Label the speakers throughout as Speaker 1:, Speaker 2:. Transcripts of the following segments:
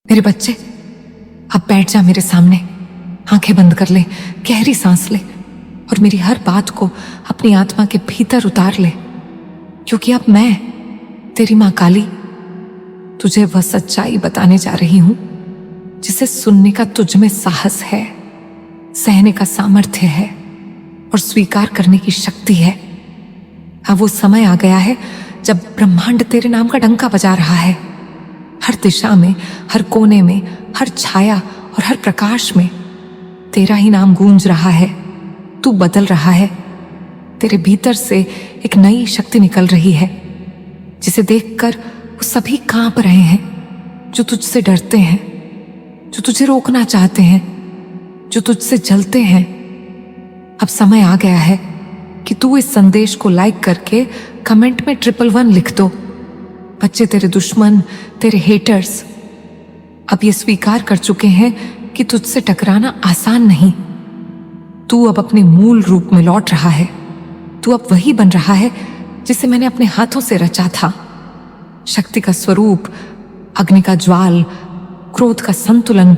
Speaker 1: मेरे बच्चे, अब बैठ जा मेरे सामने, आंखें बंद कर ले, गहरी सांस ले और मेरी हर बात को अपनी आत्मा के भीतर उतार ले, क्योंकि अब मैं तेरी मां काली तुझे वह सच्चाई बताने जा रही हूं जिसे सुनने का तुझ में साहस है, सहने का सामर्थ्य है और स्वीकार करने की शक्ति है। अब वो समय आ गया है जब ब्रह्मांड तेरे नाम का डंका बजा रहा है। हर दिशा में, हर कोने में, हर छाया और हर प्रकाश में तेरा ही नाम गूंज रहा है। तू बदल रहा है। तेरे भीतर से एक नई शक्ति निकल रही है जिसे देखकर वो सभी कांप रहे हैं जो तुझसे डरते हैं, जो तुझे रोकना चाहते हैं, जो तुझसे जलते हैं। अब समय आ गया है कि तू इस संदेश को लाइक करके कमेंट में 111 लिख दो। बच्चे, तेरे दुश्मन, तेरे हेटर्स अब ये स्वीकार कर चुके हैं कि तुझसे टकराना आसान नहीं। तू अब अपने मूल रूप में लौट रहा है। तू अब वही बन रहा है जिसे मैंने अपने हाथों से रचा था। शक्ति का स्वरूप, अग्नि का ज्वाल, क्रोध का संतुलन,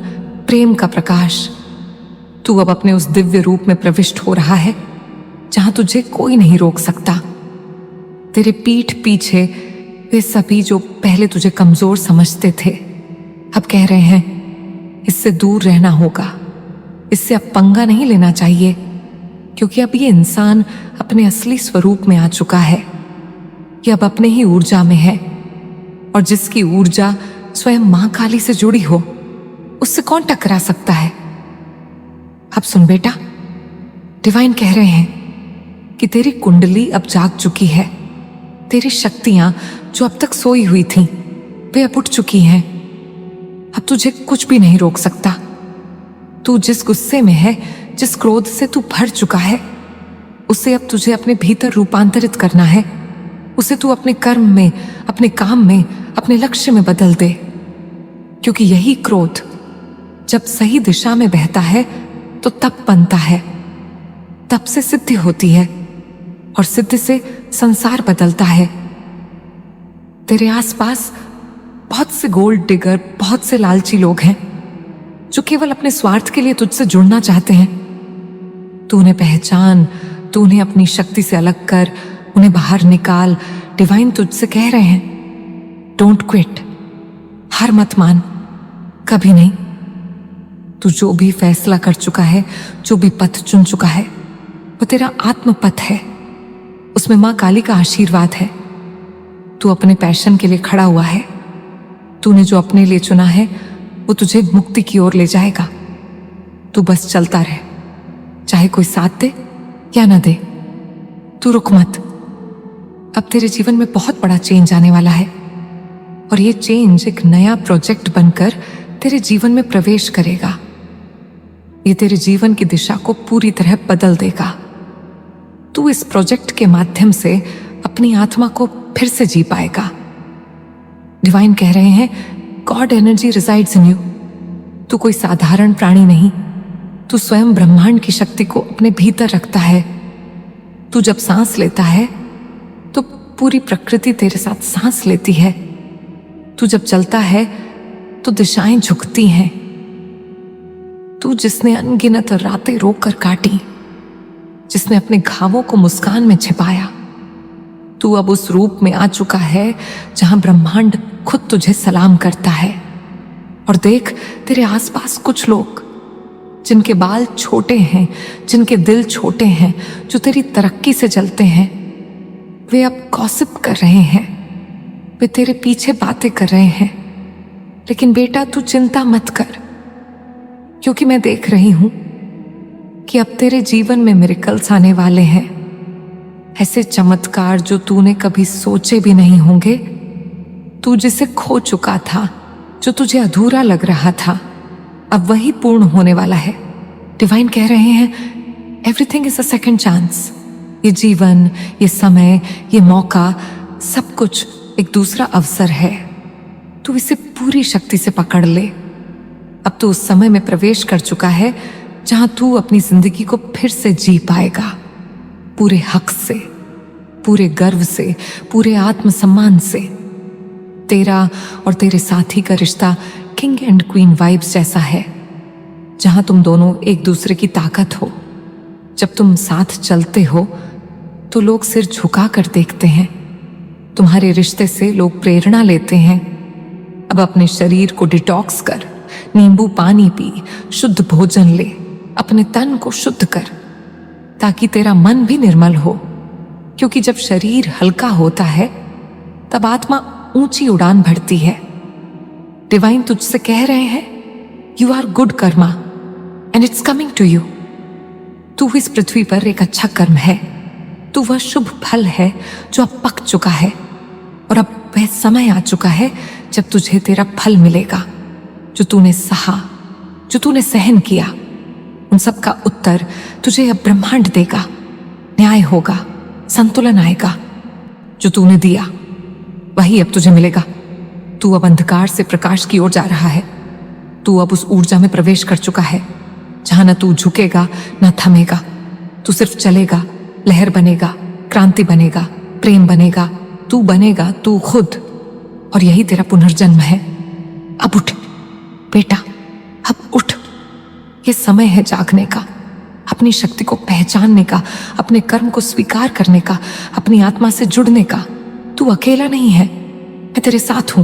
Speaker 1: प्रेम का प्रकाश। तू अब अपने उस दिव्य रूप में प्रविष्ट हो रहा है जहां तुझे कोई नहीं रोक सकता। तेरे पीठ पीछे वे सभी जो पहले तुझे कमजोर समझते थे अब कह रहे हैं इससे दूर रहना होगा, इससे अब पंगा नहीं लेना चाहिए, क्योंकि अब ये इंसान अपने असली स्वरूप में आ चुका है। ये अब अपने ही ऊर्जा में है और जिसकी ऊर्जा स्वयं मां काली से जुड़ी हो उससे कौन टकरा सकता है। अब सुन बेटा, डिवाइन कह रहे हैं कि तेरी कुंडली अब जाग चुकी है। तेरी शक्तियां जो अब तक सोई हुई थीं वे अब उठ चुकी हैं। अब तुझे कुछ भी नहीं रोक सकता। तू जिस गुस्से में है, जिस क्रोध से तू भर चुका है, उसे अब तुझे अपने भीतर रूपांतरित करना है। उसे तू अपने कर्म में, अपने काम में, अपने लक्ष्य में बदल दे, क्योंकि यही क्रोध जब सही दिशा में बहता है तो तप बनता है। तप से सिद्धि होती है और सिद्धि से संसार बदलता है। तेरे आसपास बहुत से गोल्ड डिगर, बहुत से लालची लोग हैं जो केवल अपने स्वार्थ के लिए तुझसे जुड़ना चाहते हैं। तू उन्हें पहचान, तू उन्हें अपनी शक्ति से अलग कर, उन्हें बाहर निकाल। डिवाइन तुझसे कह रहे हैं डोंट क्विट, हार मत मान, कभी नहीं। तू जो भी फैसला कर चुका है, जो भी पथ चुन चुका है, वो तेरा आत्म पथ है। उसमें मां काली का आशीर्वाद है। तू अपने पैशन के लिए खड़ा हुआ है। तूने जो अपने लिए चुना है वो तुझे मुक्ति की ओर ले जाएगा। तू बस चलता रहे, चाहे कोई साथ दे या ना दे। तू रुक मत। अब तेरे जीवन में बहुत बड़ा चेंज आने वाला है और ये चेंज एक नया प्रोजेक्ट बनकर तेरे जीवन में प्रवेश करेगा। ये तेरे जीवन की दिशा को पूरी तरह बदल देगा। तू इस प्रोजेक्ट के माध्यम से अपनी आत्मा को फिर से जी पाएगा। डिवाइन कह रहे हैं God energy resides in you. तू कोई साधारण प्राणी नहीं, तू स्वयं ब्रह्मांड की शक्ति को अपने भीतर रखता है। तू जब सांस लेता है तो पूरी प्रकृति तेरे साथ सांस लेती है। तू जब चलता है तो दिशाएं झुकती हैं। तू जिसने अनगिनत रातें रोक कर काटी, जिसने अपने घावों को मुस्कान में छिपाया, तू अब उस रूप में आ चुका है जहां ब्रह्मांड खुद तुझे सलाम करता है। और देख, तेरे आसपास कुछ लोग जिनके बाल छोटे हैं, जिनके दिल छोटे हैं, जो तेरी तरक्की से जलते हैं, वे अब गॉसिप कर रहे हैं, वे तेरे पीछे बातें कर रहे हैं। लेकिन बेटा, तू चिंता मत कर, क्योंकि मैं देख रही हूं कि अब तेरे जीवन में मिरेकल्स आने वाले हैं। ऐसे चमत्कार जो तूने कभी सोचे भी नहीं होंगे। तू जिसे खो चुका था, जो तुझे अधूरा लग रहा था, अब वही पूर्ण होने वाला है। डिवाइन कह रहे हैं everything is a second chance. ये जीवन, ये समय, ये मौका, सब कुछ एक दूसरा अवसर है। तू इसे पूरी शक्ति से पकड़ ले। अब तू उस समय में प्रवेश कर चुका है जहां तू अपनी जिंदगी को फिर से जी पाएगा, पूरे हक से, पूरे गर्व से, पूरे आत्मसम्मान से। तेरा और तेरे साथी का रिश्ता किंग एंड क्वीन वाइब्स जैसा है, जहां तुम दोनों एक दूसरे की ताकत हो। जब तुम साथ चलते हो तो लोग सिर झुका कर देखते हैं। तुम्हारे रिश्ते से लोग प्रेरणा लेते हैं। अब अपने शरीर को डिटॉक्स कर, नींबू पानी पी, शुद्ध भोजन ले, अपने तन को शुद्ध कर, ताकि तेरा मन भी निर्मल हो। क्योंकि जब शरीर हल्का होता है तब आत्मा ऊंची उड़ान भरती है। डिवाइन तुझसे कह रहे हैं, you are good karma and it's coming to you. तू इस पृथ्वी पर एक अच्छा कर्म है। तू वह शुभ फल है जो अब पक चुका है, और अब वह समय आ चुका है जब तुझे तेरा फल मिलेगा। जो तूने सहा, जो तूने सहन किया, उन सब का उत्तर तुझे अब ब्रह्मांड देगा। न्याय होगा, संतुलन आएगा। जो तूने दिया वही अब तुझे मिलेगा। तू अब अंधकार से प्रकाश की ओर जा रहा है। तू अब उस ऊर्जा में प्रवेश कर चुका है जहां न तू झुकेगा न थमेगा। तू सिर्फ चलेगा, लहर बनेगा, क्रांति बनेगा, प्रेम बनेगा, तू बनेगा तू खुद। और यही तेरा पुनर्जन्म है। अब उठ बेटा, अब उठ। ये समय है जागने का, अपनी शक्ति को पहचानने का, अपने कर्म को स्वीकार करने का, अपनी आत्मा से जुड़ने का। तू अकेला नहीं है, मैं तेरे साथ हूं।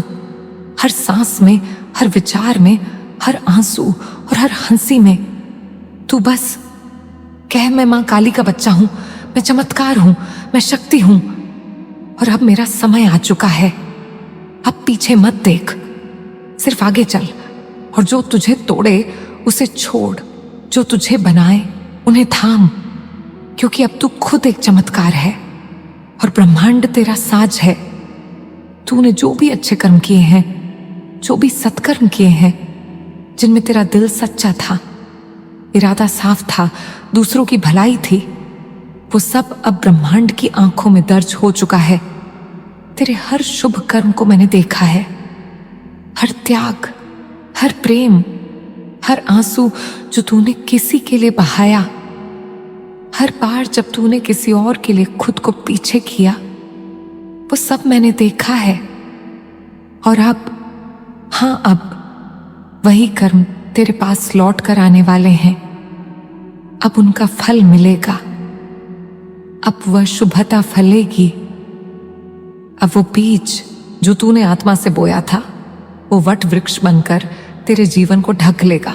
Speaker 1: हर सांस में, हर विचार में, हर आंसू और हर हंसी में। तू बस कह, मैं मां काली का बच्चा हूं, मैं चमत्कार हूं, मैं शक्ति हूं, और अब मेरा समय आ चुका है। अब पीछे मत देख, सिर्फ आगे चल। और जो तुझे तोड़े उसे छोड़, जो तुझे बनाए उन्हें थाम। क्योंकि अब तू खुद एक चमत्कार है और ब्रह्मांड तेरा साज है। तूने जो भी अच्छे कर्म किए हैं, जो भी सत्कर्म किए हैं, जिनमें तेरा दिल सच्चा था, इरादा साफ था, दूसरों की भलाई थी, वो सब अब ब्रह्मांड की आंखों में दर्ज हो चुका है। तेरे हर शुभ कर्म को मैंने देखा है। हर त्याग, हर प्रेम, हर आंसू जो तूने किसी के लिए बहाया, हर बार जब तूने किसी और के लिए खुद को पीछे किया, वो सब मैंने देखा है। और अब, हाँ, अब वही कर्म तेरे पास लौट कर आने वाले हैं। अब उनका फल मिलेगा। अब वह शुभता फलेगी। अब वो बीज जो तूने आत्मा से बोया था, वो वट वृक्ष बनकर तेरे जीवन को ढक लेगा,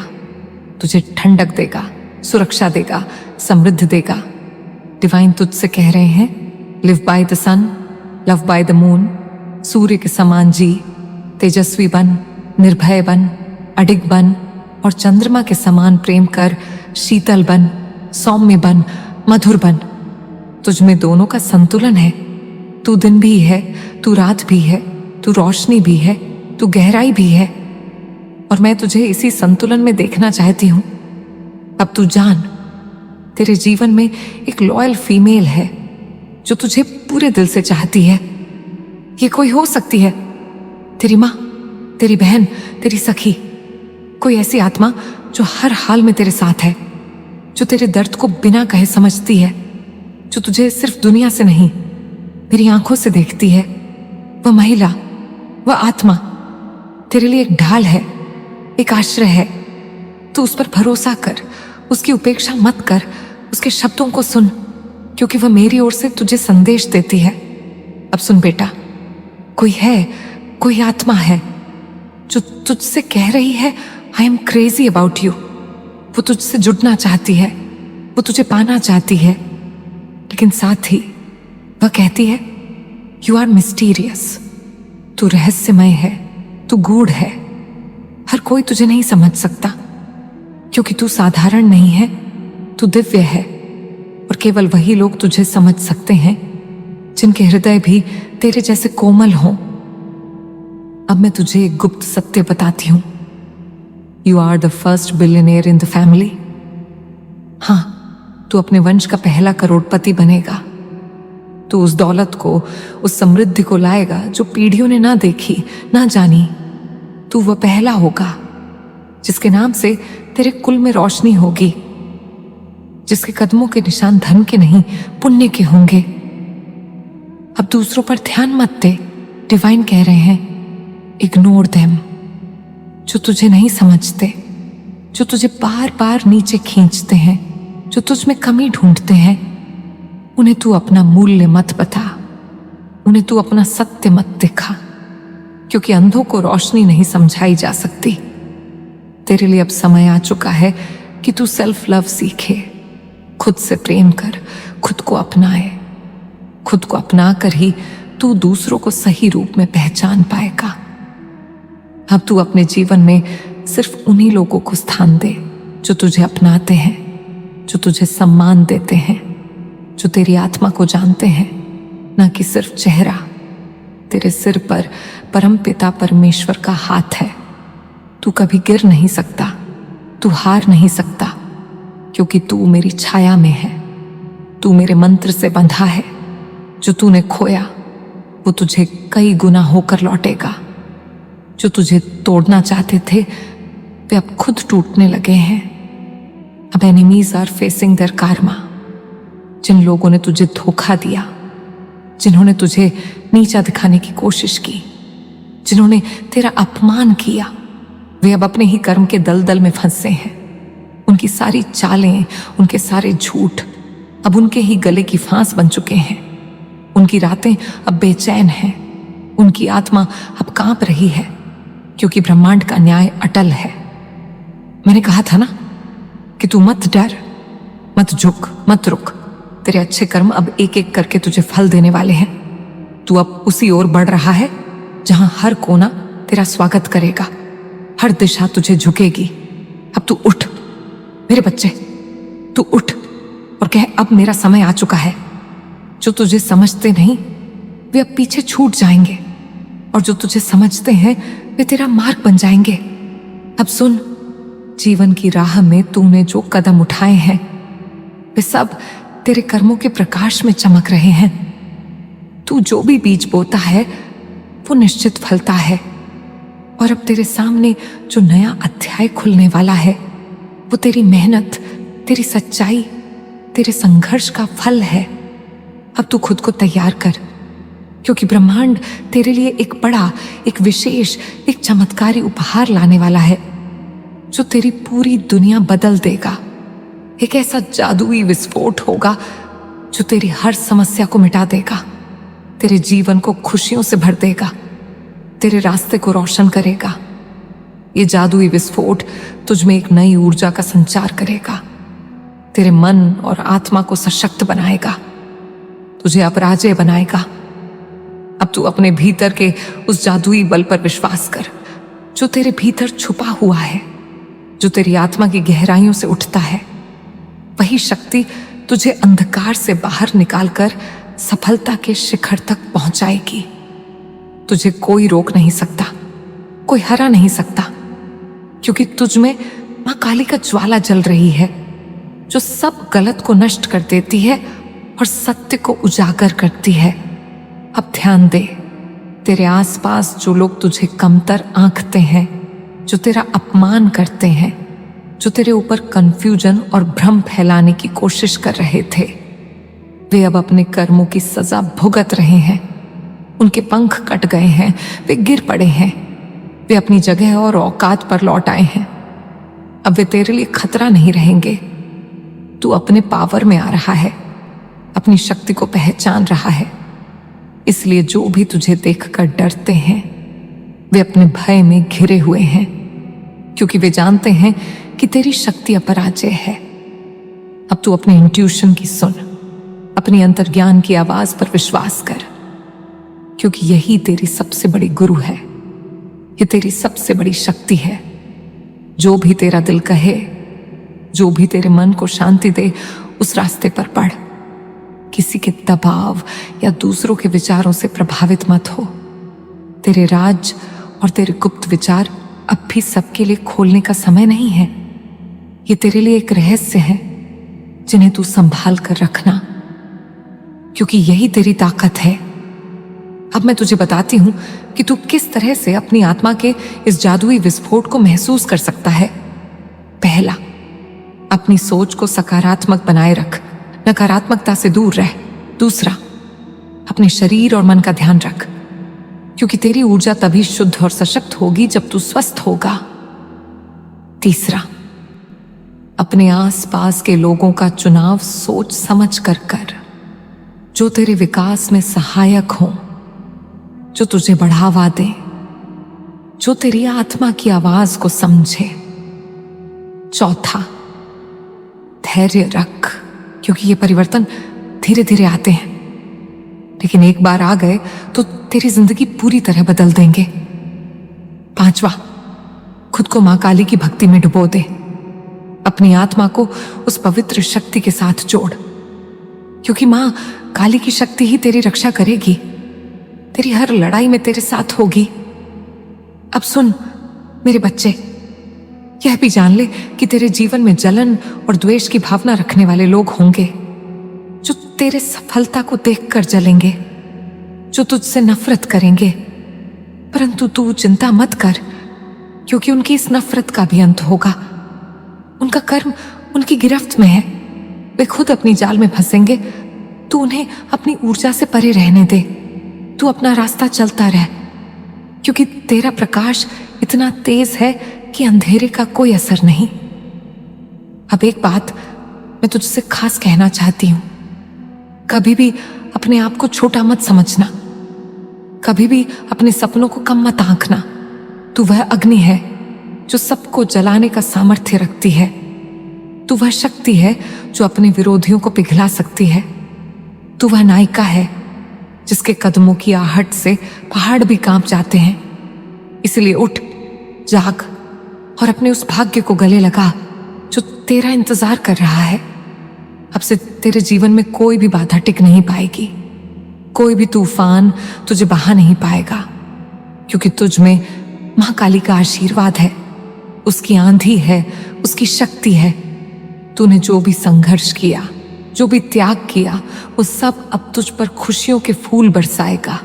Speaker 1: तुझे ठंडक देगा, सुरक्षा देगा, समृद्धि देगा। डिवाइन तुझसे कह रहे हैं, live by the sun, love by the moon. सूर्य के समान जी, तेजस्वी बन, निर्भय बन, अडिग बन, और चंद्रमा के समान प्रेम कर, शीतल बन, सौम्य बन, मधुर बन। तुझ में दोनों का संतुलन है। तू दिन भी है, तू रात भी है, तू रोशनी भी है, तू गहराई भी है। और मैं तुझे इसी संतुलन में देखना चाहती हूं। अब तू जान, तेरे जीवन में एक लॉयल फीमेल है जो तुझे पूरे दिल से चाहती है। ये कोई हो सकती है, तेरी माँ, तेरी बहन, तेरी सखी, कोई ऐसी आत्मा जो हर हाल में तेरे साथ है, जो तेरे दर्द को बिना कहे समझती है, जो तुझे सिर्फ दुनिया से नहीं, मेरी आंखों से देखती है। वह महिला, वह आत्मा तेरे लिए एक ढाल है, एक आश्रय है। तू उस पर भरोसा कर, उसकी उपेक्षा मत कर, उसके शब्दों को सुन, क्योंकि वह मेरी ओर से तुझे संदेश देती है। अब सुन बेटा, कोई है, कोई आत्मा है जो तुझसे कह रही है, I am crazy about you. वो तुझसे जुड़ना चाहती है, वो तुझे पाना चाहती है, लेकिन साथ ही वह कहती है, यू आर मिस्टीरियस। तू रहस्यमय है, तू गूढ़ है। हर कोई तुझे नहीं समझ सकता, क्योंकि तू साधारण नहीं है, तू दिव्य है। और केवल वही लोग तुझे समझ सकते हैं जिनके हृदय भी तेरे जैसे कोमल हों। अब मैं तुझे एक गुप्त सत्य बताती हूं। You are the first billionaire in the family. हाँ, तू अपने वंश का पहला करोड़पति बनेगा। तू उस दौलत को, उस समृद्धि को लाएगा जो पीढ़ियों ने ना देखी, ना जानी। तू वह पहला होगा जिसके नाम से तेरे कुल में रोशनी होगी, जिसके कदमों के निशान धन के नहीं, पुण्य के होंगे। अब दूसरों पर ध्यान मत दे। डिवाइन कह रहे हैं, इग्नोर देम। जो तुझे नहीं समझते, जो तुझे बार बार नीचे खींचते हैं, जो तुझ में कमी ढूंढते हैं, उन्हें तू अपना मूल्य मत बता, उन्हें तू अपना सत्य मत दिखा, क्योंकि अंधों को रोशनी नहीं समझाई जा सकती। तेरे लिए अब समय आ चुका है कि तू सेल्फ लव सीखे, खुद से प्रेम कर, खुद को अपनाए। खुद को अपना कर ही तू दूसरों को सही रूप में पहचान पाएगा। अब तू अपने जीवन में सिर्फ उन्हीं लोगों को स्थान दे जो तुझे अपनाते हैं, जो तुझे सम्मान देते हैं, जो तेरी आत्मा को जानते हैं, ना कि सिर्फ चेहरा। तेरे सिर पर परमपिता परमेश्वर का हाथ है। तू कभी गिर नहीं सकता, तू हार नहीं सकता, क्योंकि तू मेरी छाया में है। तू मेरे मंत्र से बंधा है। जो तूने खोया वो तुझे कई गुना होकर लौटेगा। जो तुझे तोड़ना चाहते थे वे अब खुद टूटने लगे हैं। अब enemies are facing their karma. जिन लोगों ने तुझे धोखा दिया, जिन्होंने तुझे नीचा दिखाने की कोशिश की, जिन्होंने तेरा अपमान किया, वे अब अपने ही कर्म के दलदल में फंसे हैं। उनकी सारी चालें, उनके सारे झूठ अब उनके ही गले की फांस बन चुके हैं। उनकी रातें अब बेचैन हैं। उनकी आत्मा अब कांप रही है, क्योंकि ब्रह्मांड का न्याय अटल है। मैंने कहा था ना कि तू मत डर, मत झुक, मत रुक। तेरे अच्छे कर्म अब एक एक करके तुझे फल देने वाले हैं। तू अब उसी ओर बढ़ रहा है जहां हर कोना तेरा स्वागत करेगा, हर दिशा तुझे झुकेगी। अब तू उठ मेरे बच्चे, तू उठ और कह, अब मेरा समय आ चुका है। जो तुझे समझते नहीं वे अब पीछे छूट जाएंगे, और जो तुझे समझते हैं वे तेरा मार्ग बन जाएंगे। अब सुन, जीवन की राह में तूने जो कदम उठाए हैं वे सब तेरे कर्मों के प्रकाश में चमक रहे हैं। तू जो भी बीज बोता है वो निश्चित फलता है, और अब तेरे सामने जो नया अध्याय खुलने वाला है वो तेरी मेहनत, तेरी सच्चाई, तेरे संघर्ष का फल है। अब तू खुद को तैयार कर, क्योंकि ब्रह्मांड तेरे लिए एक बड़ा, एक विशेष, एक चमत्कारी उपहार लाने वाला है, जो तेरी पूरी दुनिया बदल देगा। एक ऐसा जादुई विस्फोट होगा जो तेरी हर समस्या को मिटा देगा, तेरे जीवन को खुशियों से भर देगा, तेरे रास्ते को रोशन करेगा। ये जादुई विस्फोट तुझ में एक नई ऊर्जा का संचार करेगा, तेरे मन और आत्मा को सशक्त बनाएगा, तुझे अपराजेय बनाएगा। अब तू अपने भीतर के उस जादुई बल पर विश्वास कर जो तेरे भीतर छुपा हुआ है, जो तेरी आत्मा की गहराइयों से उठता है। वही शक्ति तुझे अंधकार से बाहर निकालकर सफलता के शिखर तक पहुंचाएगी। तुझे कोई रोक नहीं सकता, कोई हरा नहीं सकता, क्योंकि तुझ में मां काली का ज्वाला जल रही है, जो सब गलत को नष्ट कर देती है और सत्य को उजागर करती है। अब ध्यान दे, तेरे आसपास जो लोग तुझे कमतर आंकते हैं, जो तेरा अपमान करते हैं, जो तेरे ऊपर कंफ्यूजन और भ्रम फैलाने की कोशिश कर रहे थे, वे अब अपने कर्मों की सजा भुगत रहे हैं। उनके पंख कट गए हैं, वे गिर पड़े हैं, वे अपनी जगह और औकात पर लौट आए हैं। अब वे तेरे लिए खतरा नहीं रहेंगे। तू अपने पावर में आ रहा है, अपनी शक्ति को पहचान रहा है। इसलिए जो भी तुझे देखकर डरते हैं वे अपने भय में घिरे हुए हैं, क्योंकि वे जानते हैं कि तेरी शक्ति अपराजेय है। अब तू अपने इंट्यूशन की सुन, अपनी अंतर्ज्ञान की आवाज पर विश्वास कर, क्योंकि यही तेरी सबसे बड़ी गुरु है, ये तेरी सबसे बड़ी शक्ति है। जो भी तेरा दिल कहे, जो भी तेरे मन को शांति दे, उस रास्ते पर बढ़। किसी के दबाव या दूसरों के विचारों से प्रभावित मत हो। तेरे राज और तेरे गुप्त विचार अब भी सबके लिए खोलने का समय नहीं है। ये तेरे लिए एक रहस्य है जिन्हें तू संभाल कर रखना, क्योंकि यही तेरी ताकत है। अब मैं तुझे बताती हूं कि तू किस तरह से अपनी आत्मा के इस जादुई विस्फोट को महसूस कर सकता है। पहला, अपनी सोच को सकारात्मक बनाए रख, नकारात्मकता से दूर रह। दूसरा, अपने शरीर और मन का ध्यान रख, क्योंकि तेरी ऊर्जा तभी शुद्ध और सशक्त होगी जब तू स्वस्थ होगा। तीसरा, अपने आसपास के लोगों का चुनाव सोच समझ कर जो तेरे विकास में सहायक हो, जो तुझे बढ़ावा दे, जो तेरी आत्मा की आवाज को समझे। चौथा, धैर्य रख, क्योंकि ये परिवर्तन धीरे धीरे आते हैं, लेकिन एक बार आ गए तो तेरी जिंदगी पूरी तरह बदल देंगे। पांचवा, खुद को मां काली की भक्ति में डुबो दे। अपनी आत्मा को उस पवित्र शक्ति के साथ जोड़, क्योंकि मां काली की शक्ति ही तेरी रक्षा करेगी, तेरी हर लड़ाई में तेरे साथ होगी। अब सुन मेरे बच्चे, यह भी जान ले कि तेरे जीवन में जलन और द्वेष की भावना रखने वाले लोग होंगे, जो तेरे सफलता को देखकर जलेंगे, जो तुझसे नफरत करेंगे। परंतु तू चिंता मत कर, क्योंकि उनकी इस नफरत का भी अंत होगा। उनका कर्म उनकी गिरफ्त में है, वे खुद अपनी जाल में फंसेंगे। तू उन्हें अपनी ऊर्जा से परे रहने दे। तू अपना रास्ता चलता रह, क्योंकि तेरा प्रकाश इतना तेज है कि अंधेरे का कोई असर नहीं। अब एक बात मैं तुझसे खास कहना चाहती हूं, कभी भी अपने आप को छोटा मत समझना, कभी भी अपने सपनों को कम मत आंकना। तू वह अग्नि है जो सबको जलाने का सामर्थ्य रखती है। तू वह शक्ति है जो अपने विरोधियों को पिघला सकती है। तू वह नायिका है जिसके कदमों की आहट से पहाड़ भी कांप जाते हैं। इसलिए उठ, जाग और अपने उस भाग्य को गले लगा जो तेरा इंतजार कर रहा है। अब से तेरे जीवन में कोई भी बाधा टिक नहीं पाएगी, कोई भी तूफान तुझे बहा नहीं पाएगा, क्योंकि तुझ में मां काली का आशीर्वाद है, उसकी आंधी है, उसकी शक्ति है। तूने जो भी संघर्ष किया, जो भी त्याग किया, वो सब अब तुझ पर खुशियों के फूल बरसाएगा।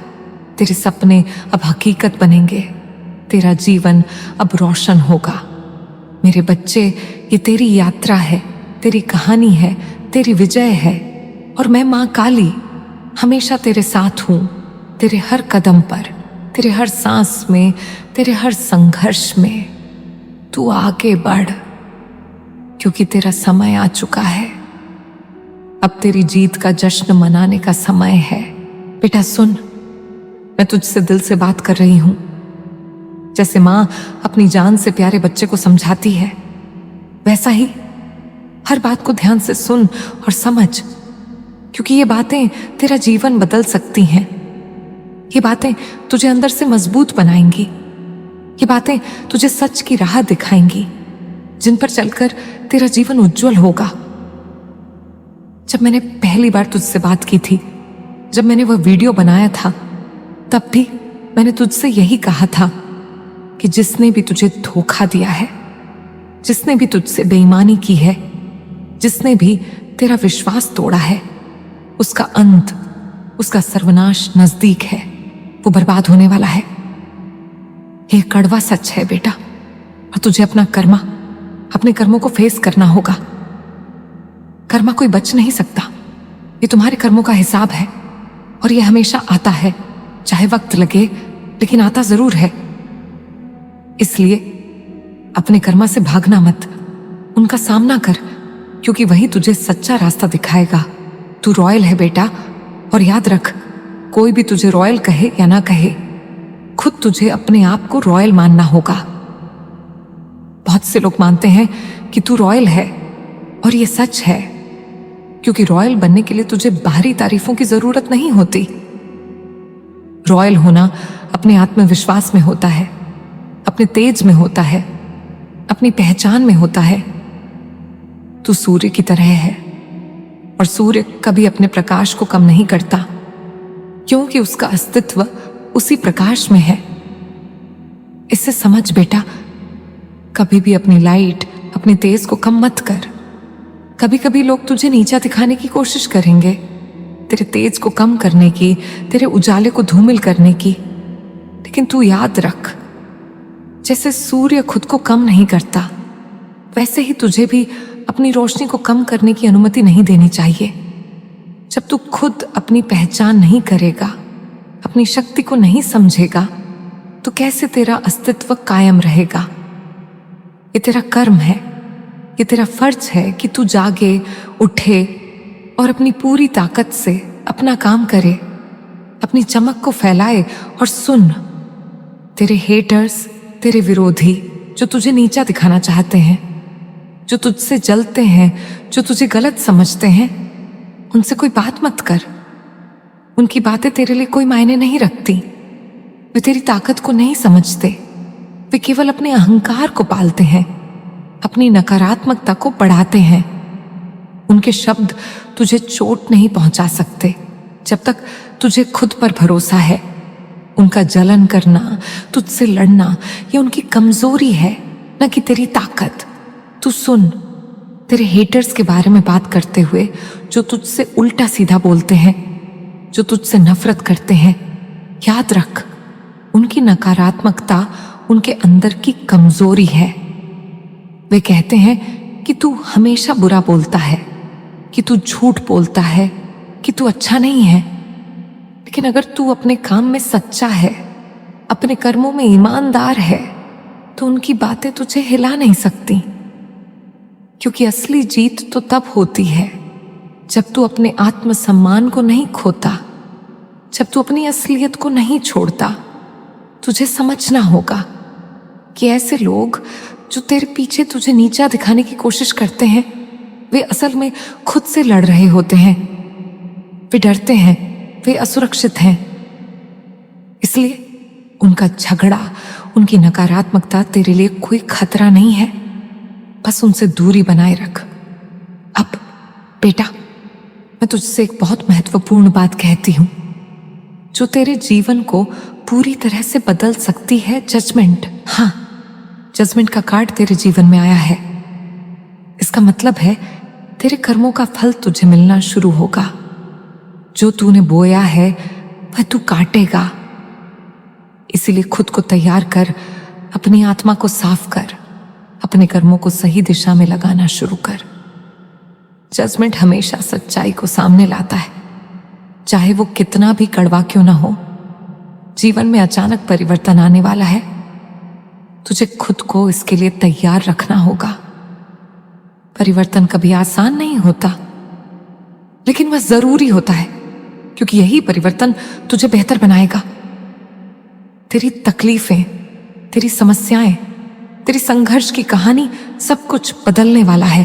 Speaker 1: तेरे सपने अब हकीकत बनेंगे, तेरा जीवन अब रोशन होगा। मेरे बच्चे, ये तेरी यात्रा है, तेरी कहानी है, तेरी विजय है, और मैं मां काली हमेशा तेरे साथ हूं, तेरे हर कदम पर, तेरे हर सांस में, तेरे हर संघर्ष में। तू आगे बढ़, क्योंकि तेरा समय आ चुका है। अब तेरी जीत का जश्न मनाने का समय है। बेटा सुन, मैं तुझसे दिल से बात कर रही हूं। जैसे मां अपनी जान से प्यारे बच्चे को समझाती है, वैसा ही हर बात को ध्यान से सुन और समझ, क्योंकि ये बातें तेरा जीवन बदल सकती हैं। ये बातें तुझे अंदर से मजबूत बनाएंगी। ये बातें तुझे सच की राह दिखाएंगी, जिन पर चलकर तेरा जीवन उज्जवल होगा। जब मैंने पहली बार तुझसे बात की थी, जब मैंने वह वीडियो बनाया था, तब भी मैंने तुझसे यही कहा था कि जिसने भी तुझे धोखा दिया है, जिसने भी तुझसे बेईमानी की है, जिसने भी तेरा विश्वास तोड़ा है, उसका अंत, उसका सर्वनाश नजदीक है। वो बर्बाद होने वाला है। ये कड़वा सच है बेटा, और तुझे अपने कर्मों को फेस करना होगा। कर्मा कोई बच नहीं सकता। ये तुम्हारे कर्मों का हिसाब है, और ये हमेशा आता है, चाहे वक्त लगे, लेकिन आता जरूर है। इसलिए अपने कर्मा से भागना मत, उनका सामना कर, क्योंकि वही तुझे सच्चा रास्ता दिखाएगा। तू रॉयल है बेटा, और याद रख, कोई भी तुझे रॉयल कहे या ना कहे, खुद तुझे अपने आप को रॉयल मानना होगा। बहुत से लोग मानते हैं कि तू रॉयल है, और ये सच है, क्योंकि रॉयल बनने के लिए तुझे बाहरी तारीफों की जरूरत नहीं होती। रॉयल होना अपने आत्मविश्वास में होता है, अपने तेज में होता है, अपनी पहचान में होता है। तू सूर्य की तरह है, और सूर्य कभी अपने प्रकाश को कम नहीं करता, क्योंकि उसका अस्तित्व उसी प्रकाश में है। इसे समझ बेटा, कभी भी अपनी लाइट, अपने तेज को कम मत कर। कभी कभी लोग तुझे नीचा दिखाने की कोशिश करेंगे, तेरे तेज को कम करने की, तेरे उजाले को धूमिल करने की, लेकिन तू याद रख, जैसे सूर्य खुद को कम नहीं करता, वैसे ही तुझे भी अपनी रोशनी को कम करने की अनुमति नहीं देनी चाहिए। जब तू खुद अपनी पहचान नहीं करेगा, अपनी शक्ति को नहीं समझेगा, तो कैसे तेरा अस्तित्व कायम रहेगा। ये तेरा कर्म है, ये तेरा फर्ज है कि तू जागे, उठे और अपनी पूरी ताकत से अपना काम करे, अपनी चमक को फैलाए। और सुन, तेरे हेटर्स, तेरे विरोधी जो तुझे नीचा दिखाना चाहते हैं, जो तुझसे जलते हैं, जो तुझे गलत समझते हैं, उनसे कोई बात मत कर। उनकी बातें तेरे लिए कोई मायने नहीं रखती। वे तेरी ताकत को नहीं समझते। वे केवल अपने अहंकार को पालते हैं, अपनी नकारात्मकता को बढ़ाते हैं। उनके शब्द तुझे चोट नहीं पहुंचा सकते जब तक तुझे खुद पर भरोसा है। उनका जलन करना, तुझसे लड़ना, ये उनकी कमजोरी है, न कि तेरी ताकत। तू सुन, तेरे हेटर्स के बारे में बात करते हुए जो तुझसे उल्टा सीधा बोलते हैं, जो तुझसे नफरत करते हैं, याद रख, उनकी नकारात्मकता उनके अंदर की कमजोरी है। वे कहते हैं कि तू हमेशा बुरा बोलता है, कि तू झूठ बोलता है, कि तू अच्छा नहीं है। लेकिन अगर तू अपने काम में सच्चा है, अपने कर्मों में ईमानदार है, तो उनकी बातें तुझे हिला नहीं सकती। क्योंकि असली जीत तो तब होती है जब तू अपने आत्मसम्मान को नहीं खोता, जब तू अपनी असलियत को नहीं छोड़ता। तुझे समझना होगा कि ऐसे लोग जो तेरे पीछे तुझे नीचा दिखाने की कोशिश करते हैं, वे असल में खुद से लड़ रहे होते हैं। वे डरते हैं, वे असुरक्षित हैं। इसलिए उनका झगड़ा, उनकी नकारात्मकता तेरे लिए कोई खतरा नहीं है। बस उनसे दूरी बनाए रख। अब बेटा, मैं तुझसे एक बहुत महत्वपूर्ण बात कहती हूं जो तेरे जीवन को पूरी तरह से बदल सकती है। जजमेंट। हाँ, जजमेंट का कार्ड तेरे जीवन में आया है। इसका मतलब है तेरे कर्मों का फल तुझे मिलना शुरू होगा। जो तूने बोया है वह तू काटेगा। इसीलिए खुद को तैयार कर, अपनी आत्मा को साफ कर, अपने कर्मों को सही दिशा में लगाना शुरू कर। जजमेंट हमेशा सच्चाई को सामने लाता है, चाहे वो कितना भी कड़वा क्यों ना हो। जीवन में अचानक परिवर्तन आने वाला है। तुझे खुद को इसके लिए तैयार रखना होगा। परिवर्तन कभी आसान नहीं होता, लेकिन वह जरूरी होता है, क्योंकि यही परिवर्तन तुझे बेहतर बनाएगा। तेरी तकलीफें, तेरी समस्याएं, तेरी संघर्ष की कहानी, सब कुछ बदलने वाला है।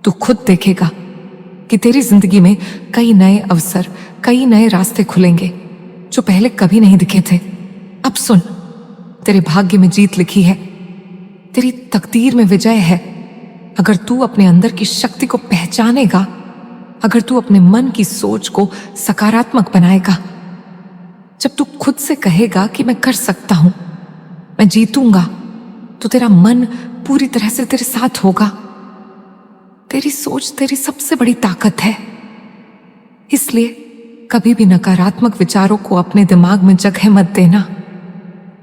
Speaker 1: तू खुद देखेगा कि तेरी जिंदगी में कई नए अवसर, कई नए रास्ते खुलेंगे जो पहले कभी नहीं दिखे थे। अब सुन, तेरे भाग्य में जीत लिखी है, तेरी तकदीर में विजय है। अगर तू अपने अंदर की शक्ति को पहचानेगा, अगर तू अपने मन की सोच को सकारात्मक बनाएगा, जब तू खुद से कहेगा कि मैं कर सकता हूं, मैं जीतूंगा, तो तेरा मन पूरी तरह से तेरे साथ होगा। तेरी सोच तेरी सबसे बड़ी ताकत है। इसलिए कभी भी नकारात्मक विचारों को अपने दिमाग में जगह मत देना।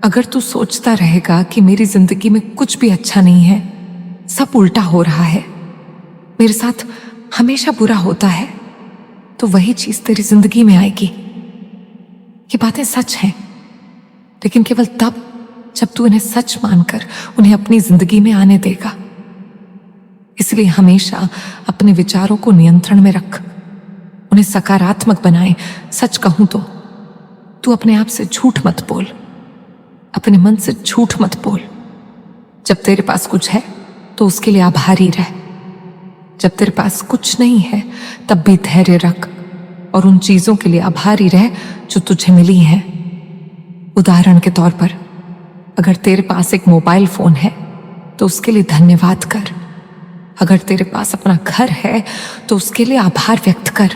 Speaker 1: अगर तू सोचता रहेगा कि मेरी जिंदगी में कुछ भी अच्छा नहीं है, सब उल्टा हो रहा है, मेरे साथ हमेशा बुरा होता है, तो वही चीज तेरी जिंदगी में आएगी। ये बातें सच हैं, लेकिन केवल तब जब तू इन्हें सच मानकर उन्हें अपनी जिंदगी में आने देगा। इसलिए हमेशा अपने विचारों को नियंत्रण में रख, उन्हें सकारात्मक बनाए। सच कहूं तो तू अपने आप से झूठ मत बोल, अपने मन से झूठ मत बोल। जब तेरे पास कुछ है तो उसके लिए आभारी रह। जब तेरे पास कुछ नहीं है तब भी धैर्य रख और उन चीजों के लिए आभारी रह जो तुझे मिली हैं। उदाहरण के तौर पर, अगर तेरे पास एक मोबाइल फोन है तो उसके लिए धन्यवाद कर। अगर तेरे पास अपना घर है तो उसके लिए आभार व्यक्त कर।